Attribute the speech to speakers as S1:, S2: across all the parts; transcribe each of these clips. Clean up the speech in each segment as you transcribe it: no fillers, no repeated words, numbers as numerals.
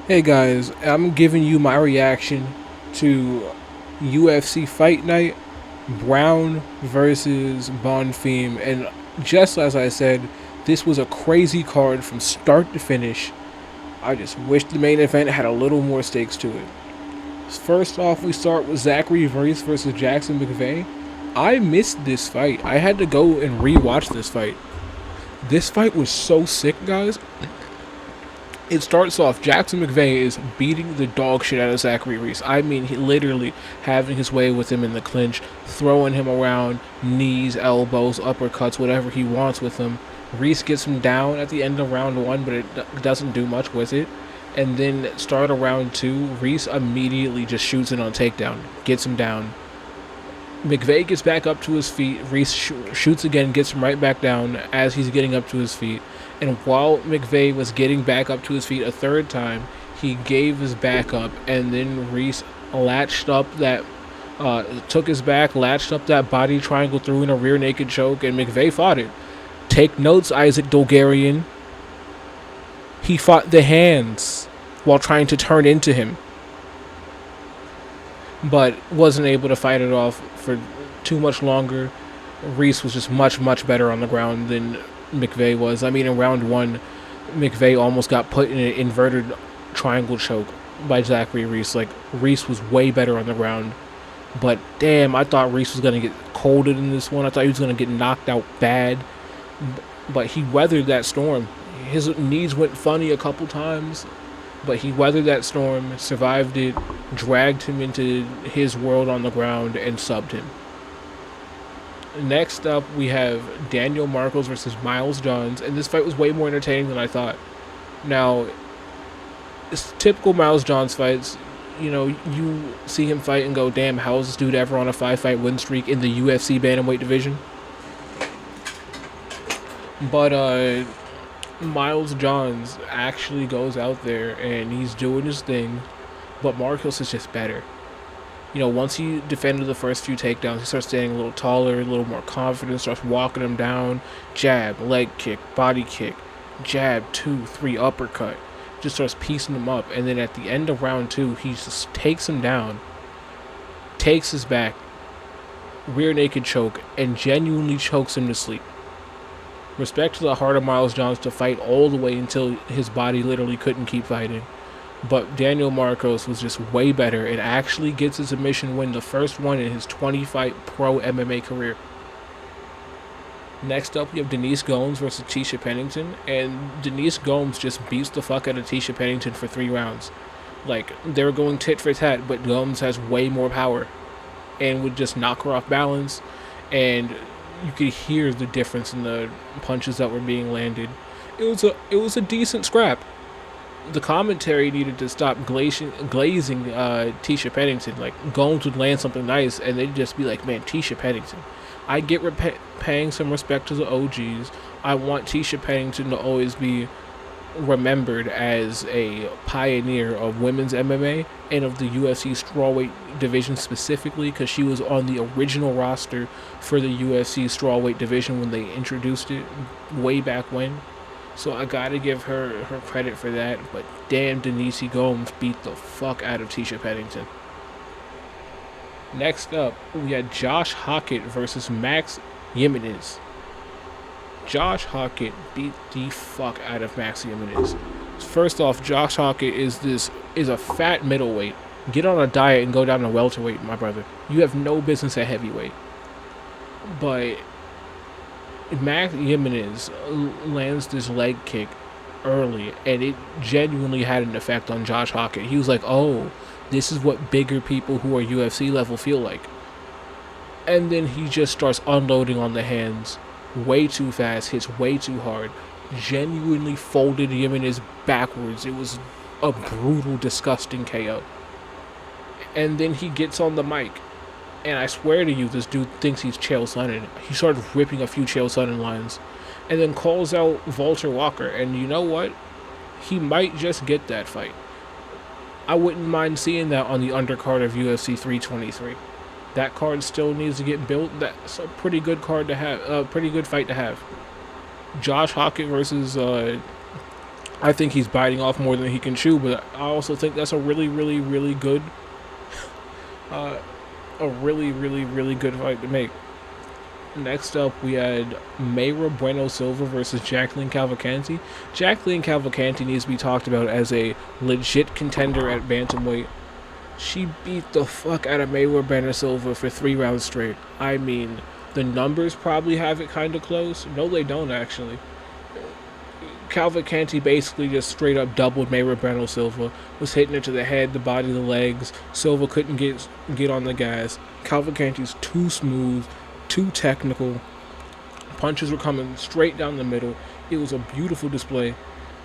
S1: Hey guys, I'm giving you my reaction to UFC Fight Night, Brown versus Bonfim, and just as I said, this was a crazy card from start to finish. I just wish the main event had a little more stakes to it. First off, we start with Zachary Reese versus Jackson McVeigh. I missed this fight. I had to go and rewatch this fight. This fight was so sick, guys. It starts off, Jackson McVeigh is beating the dog shit out of Zachary Reese. I mean, he literally having his way with him in the clinch, throwing him around, knees, elbows, uppercuts, whatever he wants with him. Reese gets him down at the end of round one, but it doesn't do much with it. And then start of round two, Reese immediately just shoots it on takedown, gets him down. McVeigh gets back up to his feet. Reese shoots again, gets him right back down as he's getting up to his feet. And while McVeigh was getting back up to his feet a third time, he gave his back up, and then Reese latched up that, took his back, latched up that body triangle, threw in a rear naked choke, and McVeigh fought it. Take notes, Isaac Dolgarian. He fought the hands while trying to turn into him, but wasn't able to fight it off for too much longer. Reese was just much, much better on the ground than McVeigh was. I mean, in round one, McVeigh almost got put in an inverted triangle choke by Zachary Reese. Like, Reese was way better on the ground. But damn, I thought Reese was going to get colded in this one. I thought he was going to get knocked out bad. But he weathered that storm. His knees went funny a couple times, but he weathered that storm, survived it, dragged him into his world on the ground, and subbed him. Next up, we have Daniel Marcos versus Miles Johns, and this fight was way more entertaining than I thought. Now, it's typical Miles Johns fights. You know, you see him fight and go, damn, how is this dude ever on a 5-fight win streak in the UFC bantamweight division? But Miles Johns actually goes out there and he's doing his thing, but Marcos is just better. You know, once he defended the first few takedowns, he starts standing a little taller, a little more confident, starts walking him down. Jab, leg kick, body kick, jab, 2, 3, uppercut. Just starts piecing him up. And then at the end of round two, he just takes him down, takes his back, rear naked choke, and genuinely chokes him to sleep. Respect to the heart of Miles Johns to fight all the way until his body literally couldn't keep fighting. But Daniel Marcos was just way better and actually gets his submission win, the first one in his 20-fight pro MMA career. Next up, we have Denise Gomes versus Tisha Pennington, and Denise Gomes just beats the fuck out of Tisha Pennington for 3 rounds. Like, they were going tit for tat, but Gomes has way more power and would just knock her off balance, and you could hear the difference in the punches that were being landed. It was a decent scrap. The commentary needed to stop glazing Tisha Pennington. Like, Gomes would land something nice, and they'd just be like, man, Tisha Pennington. I get paying some respect to the OGs. I want Tisha Pennington to always be remembered as a pioneer of women's MMA and of the UFC strawweight division specifically, because she was on the original roster for the UFC strawweight division when they introduced it way back when. So I gotta give her credit for that. But damn, Denise Gomes beat the fuck out of Tisha Pennington. Next up, we had Josh Hockett versus Max Jimenez. Josh Hockett beat the fuck out of Max Jimenez. First off, Josh Hockett is a fat middleweight. Get on a diet and go down to welterweight, my brother. You have no business at heavyweight. But Max Jimenez lands this leg kick early, and it genuinely had an effect on Josh Hockett. He was like, oh, this is what bigger people who are UFC level feel like. And then he just starts unloading on the hands way too fast, hits way too hard, genuinely folded Jimenez backwards. It was a brutal, disgusting KO. And then he gets on the mic, and I swear to you, this dude thinks he's Chael Sonnen. He started ripping a few Chael Sonnen lines, and then calls out Walter Walker. And you know what? He might just get that fight. I wouldn't mind seeing that on the undercard of UFC 323. That card still needs to get built. That's a pretty good card to have. A pretty good fight to have. Josh Hockett versus I think he's biting off more than he can chew, but I also think that's a really, really, really good, really good fight to make. Next up, we had Mayra Bueno Silva versus Jacqueline Cavalcanti. Jacqueline Cavalcanti needs to be talked about as a legit contender at bantamweight. She beat the fuck out of Mayra Bueno Silva for 3 rounds straight. I mean, the numbers probably have it kind of close. No, they don't actually. Cavalcanti basically just straight up doubled Mayra Bueno Silva, was hitting her to the head, the body, the legs. Silva couldn't get on the gas. Cavalcanti's too smooth, too technical. Punches were coming straight down the middle. It was a beautiful display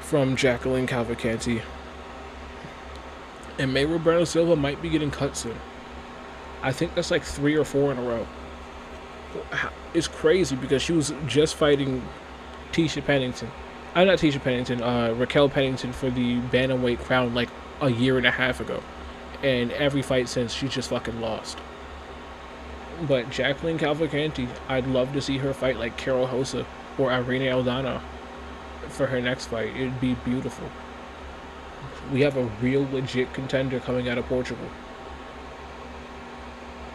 S1: from Jacqueline Cavalcanti. And Mayra Bueno Silva might be getting cut soon. I think that's like 3 or 4 in a row. It's crazy because she was just fighting Tisha Pennington. Not Tisha Pennington, Raquel Pennington for the bantamweight crown like a year and a half ago. And every fight since, she's just fucking lost. But Jacqueline Cavalcanti, I'd love to see her fight like Carol Hosa or Irene Aldana for her next fight. It'd be beautiful. We have a real legit contender coming out of Portugal.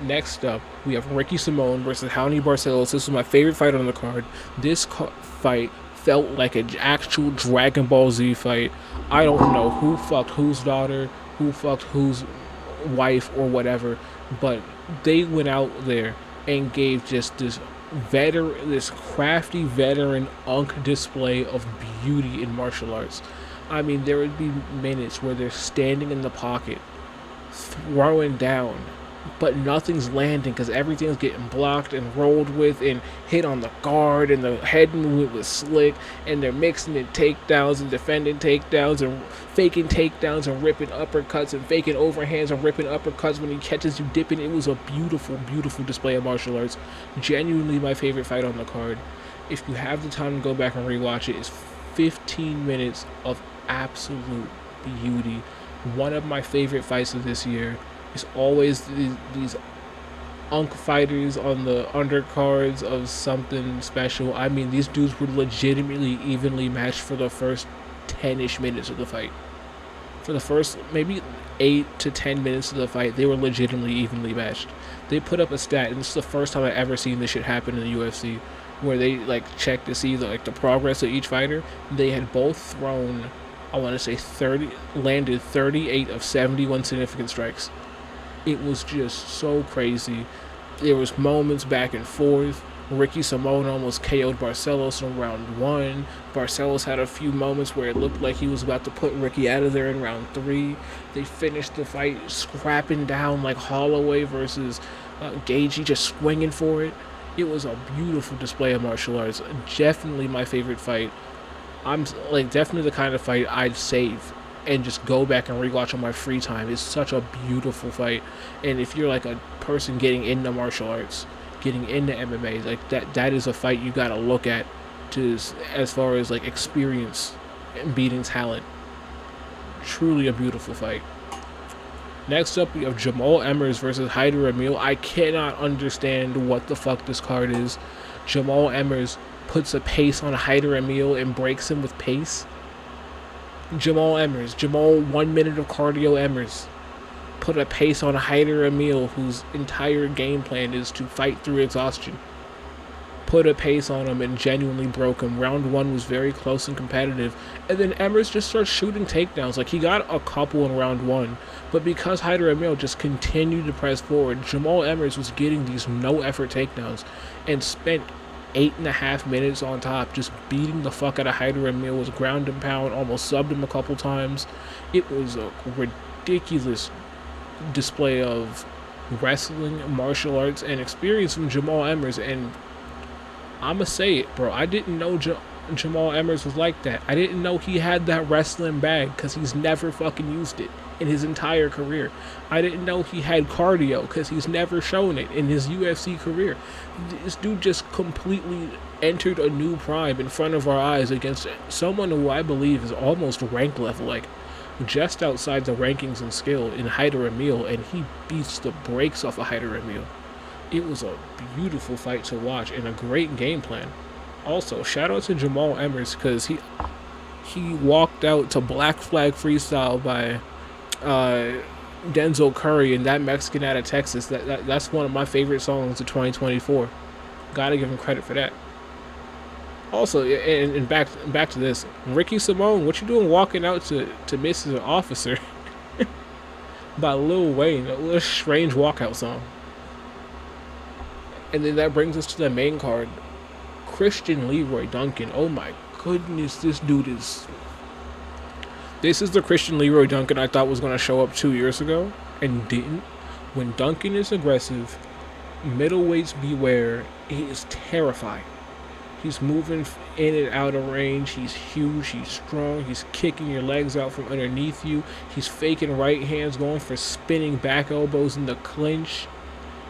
S1: Next up, we have Ricky Simón versus Raoni Barcelos. This was my favorite fight on the card. This fight felt like an actual Dragon Ball Z fight. I don't know who fucked whose daughter, who fucked whose wife or whatever, but they went out there and gave just this crafty veteran display of beauty in martial arts. I mean, there would be minutes where they're standing in the pocket, throwing down, but nothing's landing because everything's getting blocked and rolled with and hit on the guard, and the head movement was slick, and they're mixing in takedowns and defending takedowns and faking takedowns and ripping uppercuts and faking overhands and ripping uppercuts when he catches you dipping. It was a beautiful, beautiful display of martial arts. Genuinely my favorite fight on the card. If you have the time to go back and rewatch it, it's 15 minutes of absolute beauty. One of my favorite fights of this year. It's always these fighters on the undercards of something special. I mean, these dudes were legitimately evenly matched for the first 10-ish minutes of the fight. For the first maybe 8 to 10 minutes of the fight, they were legitimately evenly matched. They put up a stat, and this is the first time I've ever seen this shit happen in the UFC, where they like check to see the progress of each fighter. They had both thrown, I want to say 38 of 71 significant strikes. It was just so crazy. There was moments back and forth. Ricky Simón almost KO'd Barcelos in round 1. Barcelos had a few moments where it looked like he was about to put Ricky out of there in round 3. They finished the fight scrapping down like Holloway versus Gaethje, just swinging for it. It was a beautiful display of martial arts. Definitely my favorite fight. I'm like definitely the kind of fight I'd save and just go back and rewatch on my free time. It's such a beautiful fight. And if you're like a person getting into martial arts, getting into MMA, like that is a fight you gotta look at to as far as like experience and beating talent. Truly a beautiful fight. Next up, we have Jamal Emmers versus Haider Emil. I cannot understand what the fuck this card is. Jamal Emmers puts a pace on Haider Emil and breaks him with pace. Jamal 1 minute of cardio Emmers, put a pace on Haider Emil, whose entire game plan is to fight through exhaustion. Put a pace on him and genuinely broke him. Round 1 was very close and competitive, and then Emmers just starts shooting takedowns. Like, he got a couple in round 1, but because Haider Emil just continued to press forward, Jamal Emmers was getting these no-effort takedowns and spent 8.5 minutes on top, just beating the fuck out of Haider Emil. Was ground and pound, almost subbed him a couple times. It was a ridiculous display of wrestling, martial arts, and experience from Jamal Emmers. And I'ma say it, bro, I didn't know Jamal Emmers was like that. I didn't know he had that wrestling bag, because he's never fucking used it in his entire career. I didn't know he had cardio, because he's never shown it in his UFC career. This dude just completely entered a new prime in front of our eyes against someone who I believe is almost rank level, like just outside the rankings and skill, in Haider Emil, and he beats the brakes off of Haider Emil. It was a beautiful fight to watch and a great game plan. Also, shout out to Jamal Emmers, because he walked out to Black Flag Freestyle by uh, Denzel Curry and That Mexican Out of Texas. That's one of my favorite songs of 2024. Gotta give him credit for that. Also, and back to this, Ricky Simone, what you doing walking out to Mrs. Officer by Lil Wayne, a little strange walkout song. And then that brings us to the main card, Christian Leroy Duncan. Oh my goodness, this dude is. This is the Christian Leroy Duncan I thought was going to show up 2 years ago and didn't. When Duncan is aggressive, middleweights beware. He is terrifying. He's moving in and out of range. He's huge. He's strong. He's kicking your legs out from underneath you. He's faking right hands, going for spinning back elbows in the clinch,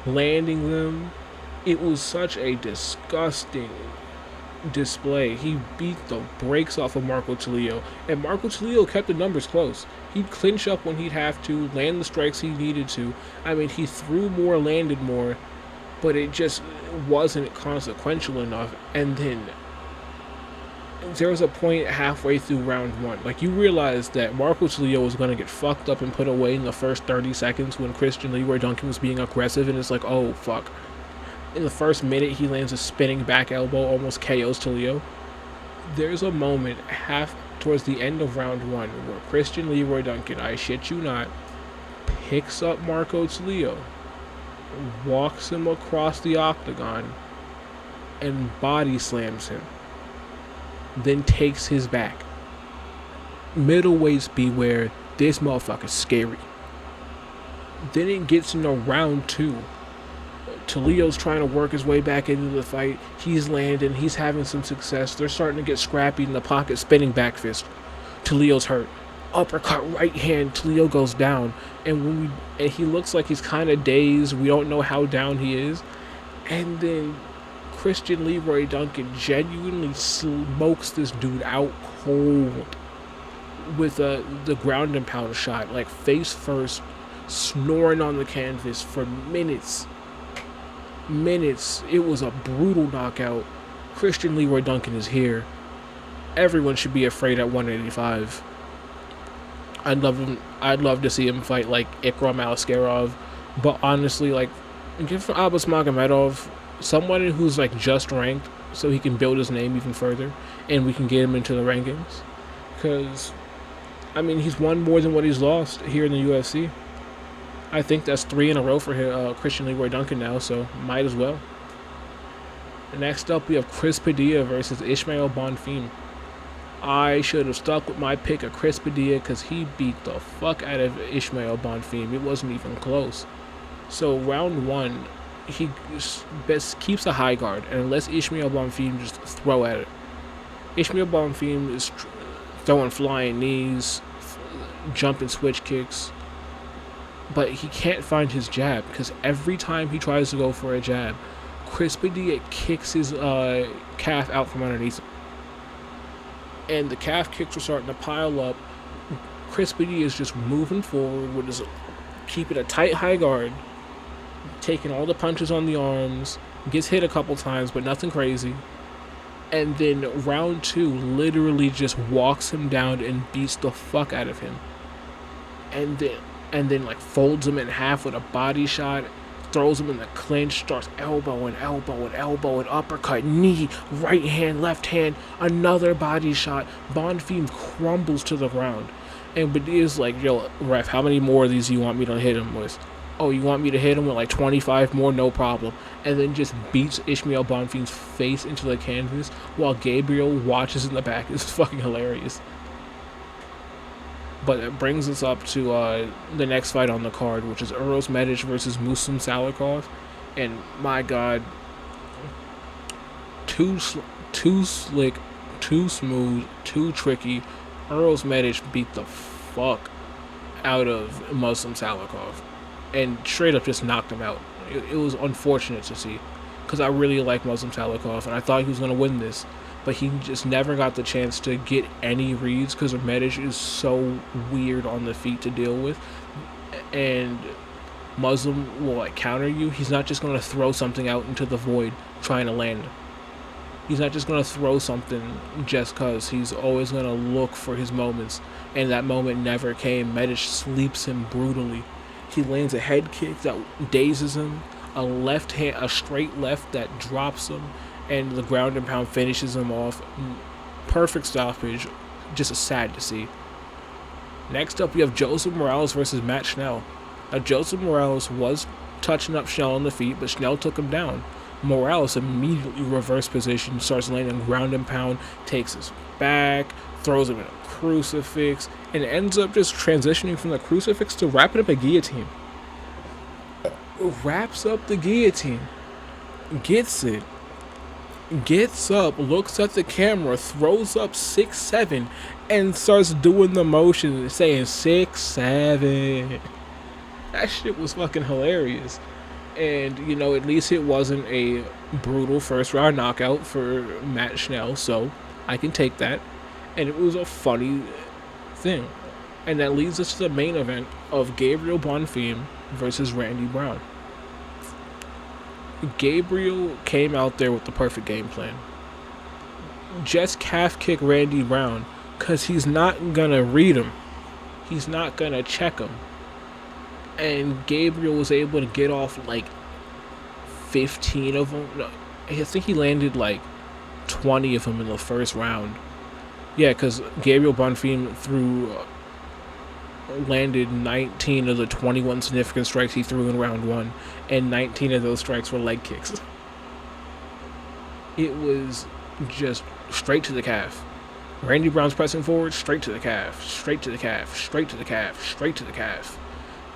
S1: landing them. It was such a disgusting display. He beat the brakes off of Marco Tulio, and Marco Tulio kept the numbers close. He'd clinch up when he'd have to, land the strikes he needed to. I mean, he threw more, landed more, but it just wasn't consequential enough. And then there was a point halfway through round one, like, you realized that Marco Tulio was going to get fucked up and put away in the first 30 seconds when Christian Leroy Duncan was being aggressive, and it's like, oh fuck. In the first minute, he lands a spinning back elbow, almost KOs Tulio. There's a moment half towards the end of round one where Christian Leroy Duncan, I shit you not, picks up Marco Tulio, walks him across the octagon, and body slams him. Then takes his back. Middleweights beware, this motherfucker's scary. Then it gets into round two. Tulio's trying to work his way back into the fight. He's landing. He's having some success. They're starting to get scrappy in the pocket, spinning back fist. Tulio's hurt. Uppercut right hand. Tulio goes down. And he looks like he's kind of dazed. We don't know how down he is. And then Christian Leroy Duncan genuinely smokes this dude out cold with the ground and pound shot, like face first, snoring on the canvas for minutes. It was a brutal knockout. Christian Leroy Duncan is here. Everyone should be afraid at 185. I'd love to see him fight like Ikram Aliskerov, but honestly, like, give Abbas Magomedov someone who's like just ranked, so he can build his name even further, and we can get him into the rankings. Because, I mean, he's won more than what he's lost here in the UFC. I think that's 3 in a row for Christian Leroy Duncan now, so might as well. Next up, we have Chris Padilla versus Ishmael Bonfim. I should have stuck with my pick of Chris Padilla because he beat the fuck out of Ishmael Bonfim. It wasn't even close. So round one, he best keeps a high guard and lets Ishmael Bonfim just throw at it. Ishmael Bonfim is throwing flying knees, jumping switch kicks, but he can't find his jab because every time he tries to go for a jab, Chris Padilla kicks his calf out from underneath him. And the calf kicks are starting to pile up. Chris Padilla is just moving forward with his keeping a tight high guard, taking all the punches on the arms, gets hit a couple times, but nothing crazy. And then round two literally just walks him down and beats the fuck out of him. And then like folds him in half with a body shot, throws him in the clinch, starts elbow and uppercut, knee, right hand, left hand, another body shot. Bonfim crumbles to the ground. And Badilla's like, yo, ref, how many more of these do you want me to hit him with? Oh, you want me to hit him with like 25 more? No problem. And then just beats Ishmael Bonfim's face into the canvas while Gabriel watches in the back. It's fucking hilarious. But it brings us up to the next fight on the card, which is Uros Medic versus Muslim Salikov. And my god, too slick, too smooth, too tricky. Uros Medic beat the fuck out of Muslim Salikov and straight up just knocked him out. It was unfortunate to see because I really like Muslim Salikov and I thought he was going to win this, but he just never got the chance to get any reads because Medic is so weird on the feet to deal with, and Muslim will like counter you. He's not just going to throw something out into the void trying to land. He's not just going to throw something just because. He's always going to look for his moments. And that moment never came. Medic sleeps him brutally. He lands a head kick that dazes him, a straight left that drops him, and the ground and pound finishes him off. Perfect stoppage. Just sad to see. Next up, we have Joseph Morales versus Matt Schnell. Now, Joseph Morales was touching up Schnell on the feet, but Schnell took him down. Morales immediately reversed position, starts landing ground and pound, takes his back, throws him in a crucifix, and ends up just transitioning from the crucifix to wrapping up a guillotine. Wraps up the guillotine, gets it, gets up, looks at the camera, throws up 6-7, and starts doing the motion, saying 6-7. That shit was fucking hilarious. And, you know, at least it wasn't a brutal first round knockout for Matt Schnell, so I can take that. And it was a funny thing. And that leads us to the main event of Gabriel Bonfim versus Randy Brown. Gabriel came out there with the perfect game plan. Just calf kick Randy Brown, because he's not going to read him. He's not going to check him. And Gabriel was able to get off like 15 of them. No, I think he landed like 20 of them in the first round. Yeah, because Gabriel Bonfim landed 19 of the 21 significant strikes he threw in round 1, and 19 of those strikes were leg kicks. It was just straight to the calf. Randy Brown's pressing forward, straight to the calf, straight to the calf, straight to the calf, straight to the calf.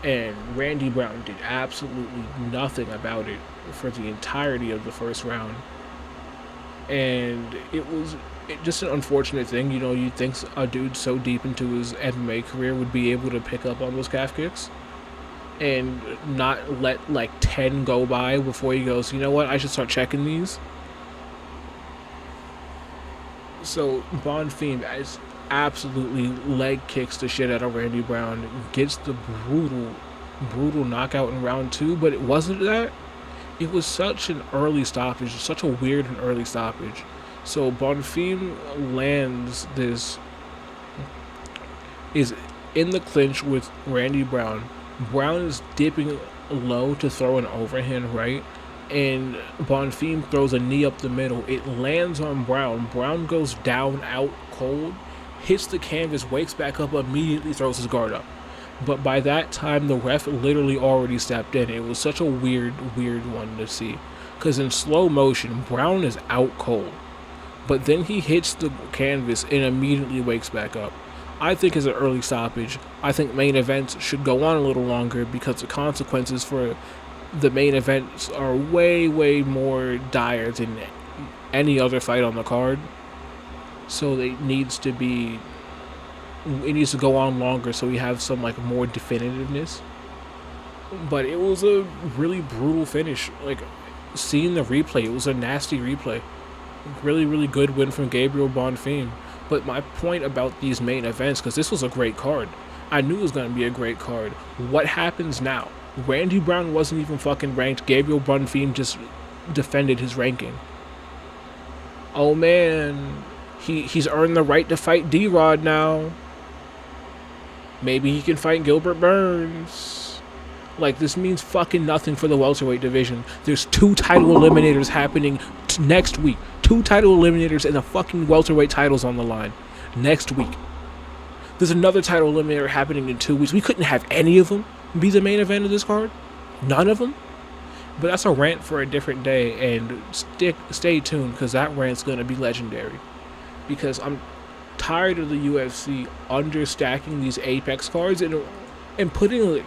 S1: And Randy Brown did absolutely nothing about it for the entirety of the first round. And it was just an unfortunate thing. You know, you'd think a dude so deep into his MMA career would be able to pick up on those calf kicks and not let like 10 go by before he goes, you know what, I should start checking these. So Bonfim is absolutely leg kicks the shit out of Randy Brown, gets the brutal knockout in round 2, but it wasn't that. It was such an early stoppage, such a weird and early stoppage. So Bonfim lands this, is in the clinch with Randy Brown. Brown is dipping low to throw an overhand right, and Bonfim throws a knee up the middle. It lands on Brown. Brown goes down out cold, hits the canvas, wakes back up, immediately throws his guard up. But by that time, the ref literally already stepped in. It was such a weird one to see. Because in slow motion, Brown is out cold. But then he hits the canvas and immediately wakes back up. I think it's an early stoppage. I think main events should go on a little longer because the consequences for the main events are way more dire than any other fight on the card. So it needs to go on longer so we have some like more definitiveness. But it was a really brutal finish. Like, seeing the replay, it was a nasty replay. Really good win from Gabriel Bonfim. But my point about these main events, because this was a great card, I knew it was going to be a great card. What happens now? Randy Brown wasn't even fucking ranked. Gabriel Bonfim just defended his ranking. Oh man, he's earned the right to fight D-Rod now. Maybe he can fight Gilbert Burns. Like, this means fucking nothing for the welterweight division. There's 2 title eliminators happening next week. 2 title eliminators and the fucking welterweight titles on the line next week. There's another title eliminator happening in 2 weeks. We couldn't have any of them be the main event of this card. None of them. But that's a rant for a different day, and stay tuned, because that rant's going to be legendary. Because I'm tired of the UFC understacking these Apex cards and putting like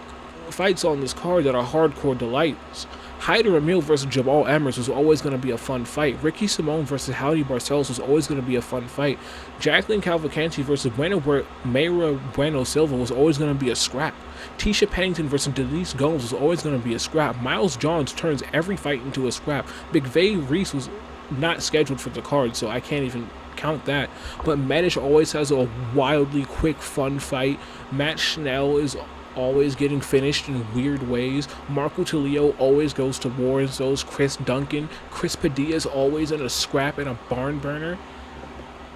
S1: fights on this card that are hardcore delights. Hyder Emil versus Jamal Emmers was always going to be a fun fight. Ricky Simone versus Howdy Barcelos was always going to be a fun fight. Jacqueline Cavalcanti versus Mayra Bueno Silva was always going to be a scrap. Tisha Pennington versus Denise Gomes was always going to be a scrap. Miles Johns turns every fight into a scrap. McVeigh Reese was not scheduled for the card, so I can't even count that. But Medic always has a wildly quick, fun fight. Matt Schnell is always getting finished in weird ways. Marco Tulio always goes to war as those. Chris Duncan. Chris Padilla's always in a scrap and a barn burner.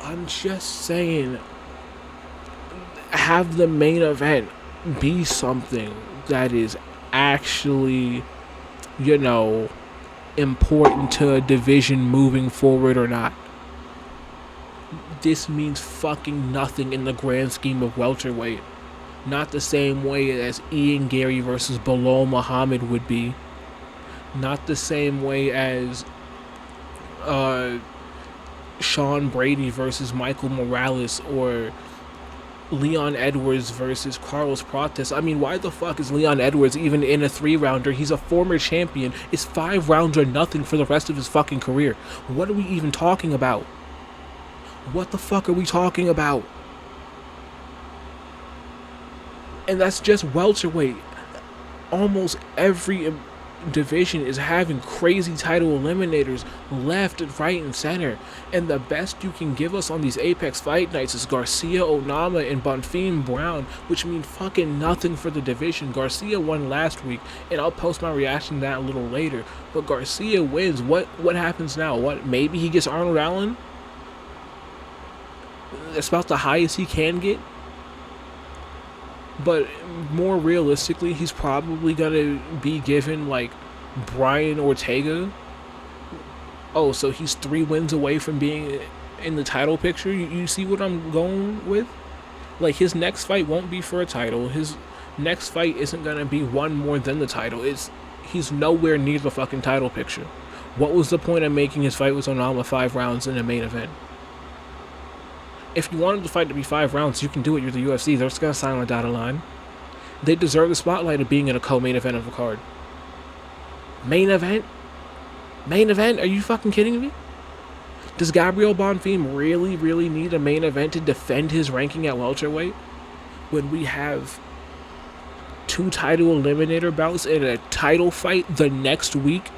S1: I'm just saying, have the main event be something that is actually, important to a division moving forward or not. This means fucking nothing in the grand scheme of welterweight. Not the same way as Ian Gary versus Bilal Muhammad would be. Not the same way as Sean Brady versus Michael Morales or Leon Edwards versus Carlos Prates. I mean, why the fuck is Leon Edwards even in a 3-rounder? He's a former champion. It's 5 rounds or nothing for the rest of his fucking career. What are we even talking about? What the fuck are we talking about? And that's just welterweight. Almost every division is having crazy title eliminators left, right, and center. And the best you can give us on these Apex Fight Nights is Garcia, Onama, and Bonfim Brown, which mean fucking nothing for the division. Garcia won last week, and I'll post my reaction to that a little later. But Garcia wins. What happens now? What? Maybe he gets Arnold Allen? That's about the highest he can get. But more realistically, he's probably gonna be given like Brian Ortega. Oh, so he's 3 wins away from being in the title picture. You see what I'm going with? Like, his next fight won't be for a title. His next fight isn't gonna be one more than the title. He's nowhere near the fucking title picture. What was the point of making his fight with Onama 5 rounds in the main event? If you wanted the fight to be 5 rounds, you can do it. You're the UFC. They're just going to sign on a dotted line. They deserve the spotlight of being in a co-main event of a card. Main event? Main event? Are you fucking kidding me? Does Gabriel Bonfim really, really need a main event to defend his ranking at welterweight? When we have 2 title eliminator bouts and a title fight the next week?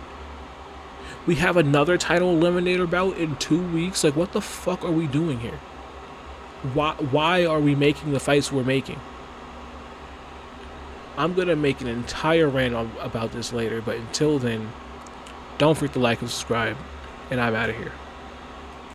S1: We have another title eliminator bout in 2 weeks? Like, what the fuck are we doing here? Why are we making the fights we're making? I'm going to make an entire rant about this later, but until then, don't forget to like and subscribe, and I'm out of here.